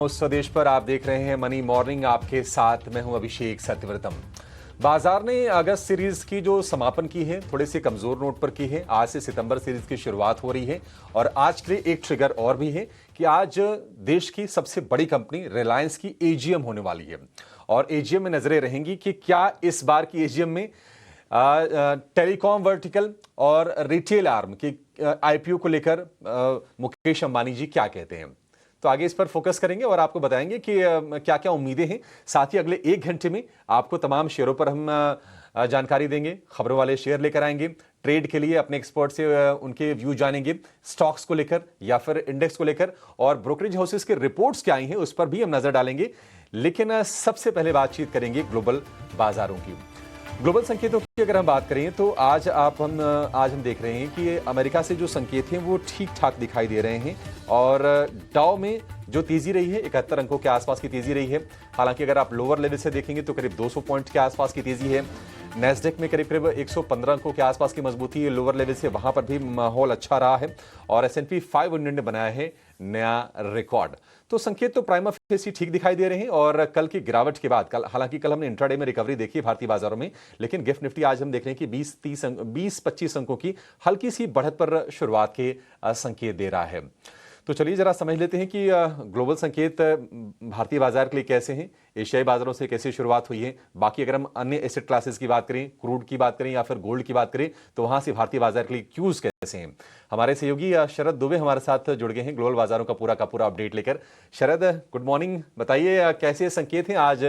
स्वदेश पर आप देख रहे हैं मनी मॉर्निंग। आपके साथ मैं हूं अभिषेक सत्यव्रतम। बाजार ने अगस्त सीरीज की जो समापन की है थोड़े से कमजोर नोट पर की है। आज से सितंबर सीरीज की शुरुआत हो रही है और आज के लिए एक ट्रिगर और भी है कि आज देश की सबसे बड़ी कंपनी रिलायंस की एजीएम होने वाली है और एजीएम में नजरें रहेंगी कि क्या इस बार की एजीएम में टेलीकॉम वर्टिकल और रिटेल आर्म की आईपीओ को लेकर मुकेश अंबानी जी क्या कहते हैं। तो आगे इस पर फोकस करेंगे और आपको बताएंगे कि क्या क्या उम्मीदें हैं। साथ ही अगले एक घंटे में आपको तमाम शेयरों पर हम जानकारी देंगे, खबरों वाले शेयर लेकर आएंगे, ट्रेड के लिए अपने एक्सपर्ट से उनके व्यू जानेंगे, स्टॉक्स को लेकर या फिर इंडेक्स को लेकर, और ब्रोकरेज हाउसेस के रिपोर्ट्स क्या आई हैं उस पर भी हम नजर डालेंगे। लेकिन सबसे पहले बातचीत करेंगे ग्लोबल बाजारों की। ग्लोबल संकेतों की अगर हम बात करें तो आज हम देख रहे हैं कि अमेरिका से जो संकेत हैं वो ठीक ठाक दिखाई दे रहे हैं और डाउ में जो तेजी रही है 71 अंकों के आसपास की तेजी रही है। हालांकि अगर आप लोअर लेवल से देखेंगे तो करीब 200 पॉइंट के आसपास की तेजी है। नेस्डेक में करीब करीब 115 अंकों के आसपास की मजबूती है लोअर लेवल से, वहां पर भी माहौल अच्छा रहा है और S&P 500 ने बनाया है नया रिकॉर्ड। तो संकेत तो प्राइमा फेसी ठीक दिखाई दे रहे हैं और कल की गिरावट के बाद हालांकि कल हमने इंट्राडे में रिकवरी देखी भारतीय बाजारों में, लेकिन गिफ्ट निफ्टी आज हम देख रहे हैं कि 20-25 अंकों की हल्की सी बढ़त पर शुरुआत के संकेत दे रहा है। तो चलिए जरा समझ लेते हैं कि ग्लोबल संकेत भारतीय बाजार के लिए कैसे हैं, एशियाई बाजारों से कैसे शुरुआत हुई है। बाकी अगर हम अन्य एसेट क्लासेस की बात करें, क्रूड की बात करें या फिर गोल्ड की बात करें, तो वहां से भारतीय बाजार के लिए क्यूज कैसे हैं। हमारे सहयोगी शरद दुबे हमारे साथ जुड़ गए हैं ग्लोबल बाजारों का पूरा अपडेट लेकर। शरद, गुड मॉर्निंग। बताइए कैसे संकेत हैं आज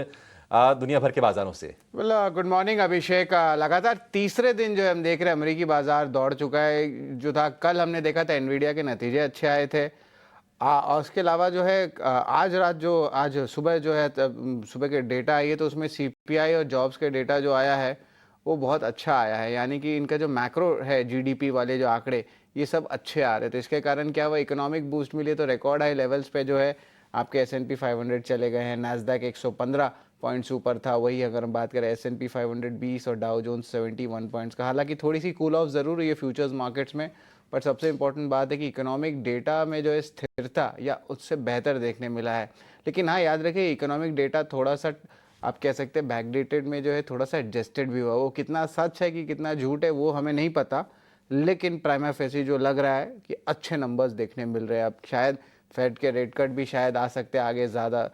दुनिया भर के बाजारों से। गुड मॉर्निंग अभिषेक। लगातार तीसरे दिन जो हम देख रहे हैं अमेरिकी बाजार दौड़ चुका है। जो था कल हमने देखा था एनवीडिया के नतीजे अच्छे आए थे। और उसके अलावा जो है आज सुबह जो है सुबह के डेटा आई है तो उसमें सीपीआई और जॉब्स के डेटा जो आया है वो बहुत अच्छा आया है। यानी कि इनका जो मैक्रो है जीडीपी वाले जो आंकड़े ये सब अच्छे आ रहे थे। इसके कारण क्या हुआ, इकोनॉमिक बूस्ट मिली तो रिकॉर्ड हाई लेवल्स पे जो है आपके S&P 500 चले गए हैं। नैस्डैक 115 पॉइंट्स ऊपर था। वही अगर हम बात करें S&P 500 20 और डाउ जोन्स 71 पॉइंट्स का। हालांकि थोड़ी सी कूल ऑफ ज़रूर हुई है फ्यूचर्स मार्केट्स में, पर सबसे इंपॉर्टेंट बात है कि इकोनॉमिक डेटा में जो है स्थिरता या उससे बेहतर देखने मिला है। लेकिन हाँ, याद रखिए इकोनॉमिक डेटा थोड़ा सा आप कह सकते हैं बैकडेटेड में जो है थोड़ा सा एडजस्टेड भी हुआ। वो कितना सच है कि कितना झूठ है वो हमें नहीं पता, लेकिन प्राइमा फेसी जो लग रहा है कि अच्छे नंबर्स देखने मिल रहे हैं। अब शायद फेड के रेट कट भी शायद आ सकते हैं आगे ज़्यादा,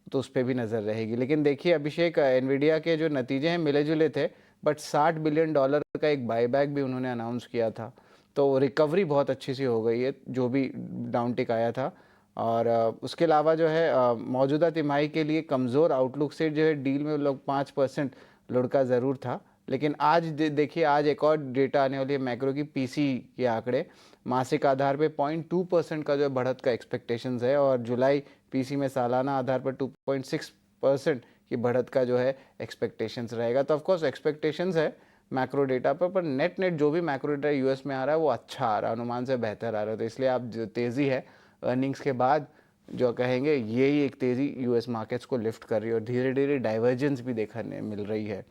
तो उस पर भी नज़र रहेगी। लेकिन देखिए अभिषेक, एनवीडिया के जो नतीजे हैं मिले जुले थे, बट $60 बिलियन का एक बाईबैक भी उन्होंने अनाउंस किया था। तो रिकवरी बहुत अच्छी सी हो गई है जो भी डाउन टिक आया था। और उसके अलावा जो है मौजूदा तिमाही के लिए कमज़ोर आउटलुक से जो है डील में लोग 5% लुढ़का ज़रूर था। लेकिन आज देखिए आज एक और डेटा आने वाली है मैक्रो की, पीसी के आंकड़े मासिक आधार पे 0.2% का जो बढ़त का एक्सपेक्टेशंस है और जुलाई पीसी में सालाना आधार पर 2.6% की बढ़त का जो है एक्सपेक्टेशंस रहेगा। तो ऑफकोर्स एक्सपेक्टेशंस है मैक्रो डेटा पर नेट जो भी मैक्रो डेटा यूएस में आ रहा है वो अच्छा आ रहा है, अनुमान से बेहतर आ रहा है। तो इसलिए आप जो तेज़ी है अर्निंग्स के बाद जो कहेंगे यही एक तेज़ी यूएस मार्केट्स को लिफ्ट कर रही है और धीरे धीरे डाइवर्जेंस भी देखने मिल रही है।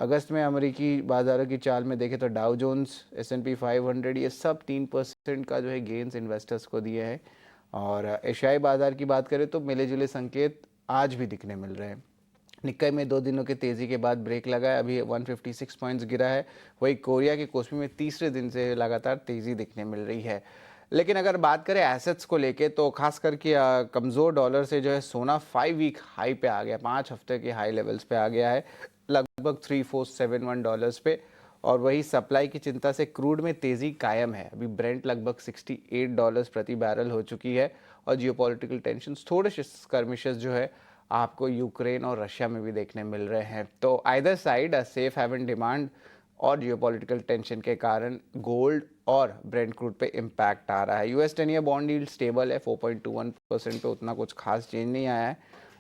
अगस्त में अमेरिकी बाज़ारों की चाल में देखें तो डाउ जोन्स S&P 500 ये सब 3% का जो है गेंस इन्वेस्टर्स को दिए हैं। और एशियाई बाज़ार की बात करें तो मिले जुले संकेत आज भी दिखने मिल रहे हैं। निक्काई में 2 दिनों के तेज़ी के बाद ब्रेक लगा है, अभी 156 पॉइंट्स गिरा है। वही कोरिया के कोस्पी में तीसरे दिन से लगातार तेज़ी दिखने मिल रही है। लेकिन अगर बात करें एसेट्स को लेके तो खास करके कमज़ोर डॉलर से जो है सोना 5 वीक हाई पे आ गया, 5 हफ्ते के हाई लेवल्स पे आ गया है लगभग $3471 पे। और वही सप्लाई की चिंता से क्रूड में तेज़ी कायम है। अभी ब्रेंट लगभग $68 प्रति बैरल हो चुकी है और जियोपॉलिटिकल टेंशंस थोड़े से स्कर्मिशेस जो है आपको यूक्रेन और रशिया में भी देखने मिल रहे हैं। तो either side safe haven demand और जियोपॉलिटिकल टेंशन के कारण गोल्ड और ब्रेंट क्रूड पे इम्पैक्ट आ रहा है। US 10 year bond yield stable है 4.21% पे, उतना कुछ खास चेंज नहीं आया है।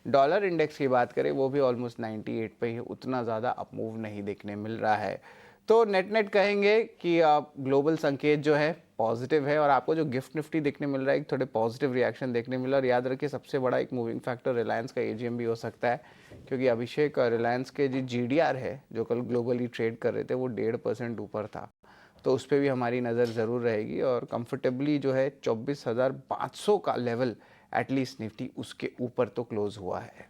डॉलर इंडेक्स की बात करें वो भी ऑलमोस्ट 98 पे ही, उतना ज़्यादा अपमूव नहीं देखने मिल रहा है। तो नेट कहेंगे कि ग्लोबल संकेत जो है पॉजिटिव है और आपको जो गिफ्ट निफ्टी देखने मिल रहा है एक थोड़े पॉजिटिव रिएक्शन देखने मिल रहा है। और याद रखिए सबसे बड़ा एक मूविंग फैक्टर रिलायंस का एजीएम भी हो सकता है, क्योंकि अभिषेक रिलायंस के जो जीडीआर है जो कल ग्लोबली ट्रेड कर रहे थे वो 1.5% ऊपर था। तो उस पर भी हमारी नज़र ज़रूर रहेगी और कंफर्टेबली जो है 24,500 का लेवल एटलीस्ट निफ्टी उसके ऊपर तो क्लोज हुआ है।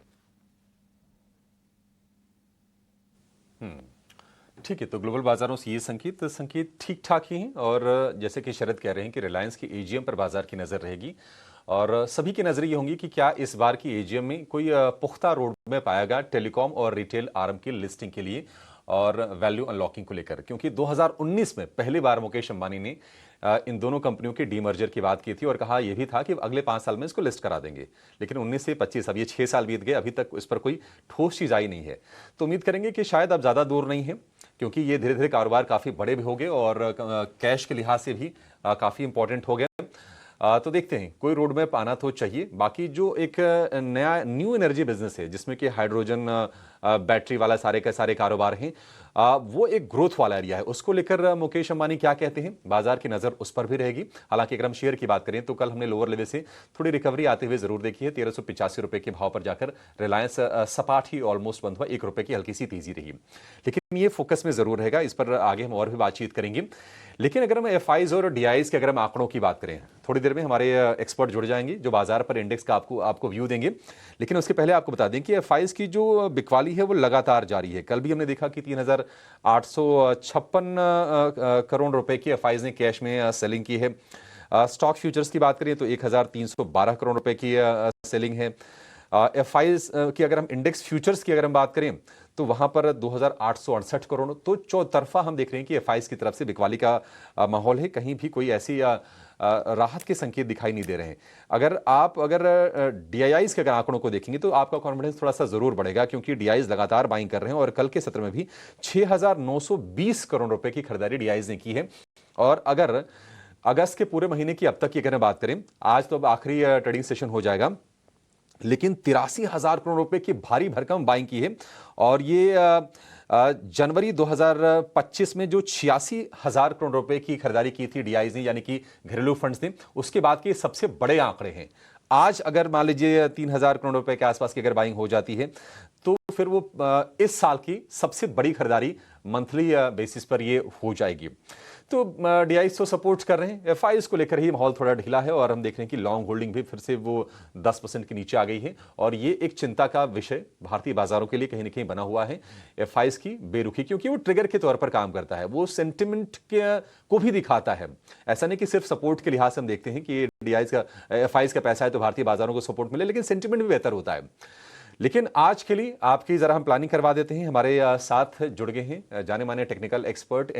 ठीक है, तो ग्लोबल बाजारों से ये संकेत ठीक ठाक ही हैं और जैसे कि शरद कह रहे हैं कि रिलायंस की एजीएम पर बाजार की नज़र रहेगी और सभी की नज़र ये होंगी कि क्या इस बार की एजीएम में कोई पुख्ता रोड मैप आएगा टेलीकॉम और रिटेल आर्म की लिस्टिंग के लिए और वैल्यू अनलॉकिंग को लेकर, क्योंकि 2019 में पहली बार मुकेश अंबानी ने इन दोनों कंपनियों के डीमर्जर की बात की थी और कहा यह भी था कि अगले 5 साल में इसको लिस्ट करा देंगे, लेकिन 19 से 25 अब ये 6 साल बीत गए, अभी तक इस पर कोई ठोस चीज आई नहीं है। तो उम्मीद करेंगे कि शायद अब ज्यादा दूर नहीं है, क्योंकि ये धीरे धीरे कारोबार काफी बड़े भी हो गए और कैश के लिहाज से भी काफी इंपॉर्टेंट हो गए। तो देखते हैं, कोई रोड मैप आना तो चाहिए। बाकी जो एक नया न्यू एनर्जी बिजनेस है जिसमें कि हाइड्रोजन बैटरी वाला सारे के सारे कारोबार हैं, वो एक ग्रोथ वाला एरिया है, उसको लेकर मुकेश अंबानी क्या कहते हैं, बाजार की नजर उस पर भी रहेगी। हालांकि अगर हम शेयर की बात करें तो कल हमने लोअर लेवल से थोड़ी रिकवरी आते हुए जरूर देखी है। 1385 रुपए के भाव पर जाकर रिलायंस सपाट ही ऑलमोस्ट बंद हुआ, 1 रुपए की हल्की सी तेजी रही, लेकिन ये फोकस में जरूर रहेगा। इस पर आगे हम और भी बातचीत करेंगे। लेकिन अगर हम एफआईज और डीआईज के अगर हम आंकड़ों की बात करें, थोड़ी देर में हमारे एक्सपर्ट जुड़ जाएंगे जो बाजार पर इंडेक्स का आपको व्यू देंगे, लेकिन उसके पहले आपको बता दें कि एफआईज की जो बिकवाली है वो लगातार जारी है। कल भी हमने देखा कि 3856 करोड़ रुपए की एफआईज ने कैश में सेलिंग की है। स्टॉक फ्यूचर्स की बात करें तो 1312 करोड़ रुपए की सेलिंग है। एफआईज की अगर हम इंडेक्स फ्यूचर्स की अगर हम बात करें तो वहां पर 2868 करोड़, तो चौतरफा हम देख रहे हैं कि एफआईज की तरफ से बिकवाली का माहौल है, कहीं भी कोई ऐसी राहत के संकेत दिखाई नहीं दे रहे हैं। अगर डीआईआईज के अगर आंकड़ों को देखेंगे तो आपका कॉन्फिडेंस थोड़ा सा जरूर बढ़ेगा, क्योंकि डीआईआईज लगातार बाइंग कर रहे हैं और कल के सत्र में भी 6920 करोड़ रुपए की खरीदारी डीआईआईज ने की है। और अगर अगस्त के पूरे महीने की अब तक की अगर बात करें, आज तो अब आखिरी ट्रेडिंग सेशन हो जाएगा, लेकिन 83,000 करोड़ रुपए की भारी भरकम बाइंग की है। और ये जनवरी 2025 में जो 86,000 करोड़ रुपए की खरीदारी की थी डीआईआईज ने, यानी कि घरेलू फंड्स ने, उसके बाद के सबसे बड़े आंकड़े हैं। आज अगर मान लीजिए 3,000 करोड़ रुपए के आसपास की अगर बाइंग हो जाती है तो फिर वो इस साल की सबसे बड़ी खरीदारी मंथली बेसिस पर ये हो जाएगी। तो डीआईआईज तो सपोर्ट कर रहे हैं, एफआईज को लेकर ही माहौल थोड़ा ढीला है और हम देख रहे हैं कि लॉन्ग होल्डिंग भी फिर से वो 10% के नीचे आ गई है और ये एक चिंता का विषय भारतीय बाजारों के लिए कहीं ना कहीं बना हुआ है, एफआईज की बेरुखी, क्योंकि वो ट्रिगर के तौर पर काम करता है, वो सेंटिमेंट को भी दिखाता है। ऐसा नहीं कि सिर्फ सपोर्ट के लिहाज से हम देखते हैं कि डीआईआईज का एफआईज का पैसा है तो भारतीय बाजारों को सपोर्ट मिले, लेकिन सेंटिमेंट भी बेहतर होता है। लेकिन आज के लिए आपकी जरा हम प्लानिंग करवा देते हैं। हमारे साथ जुड़ गए हैं जाने माने टेक्निकल एक्सपर्ट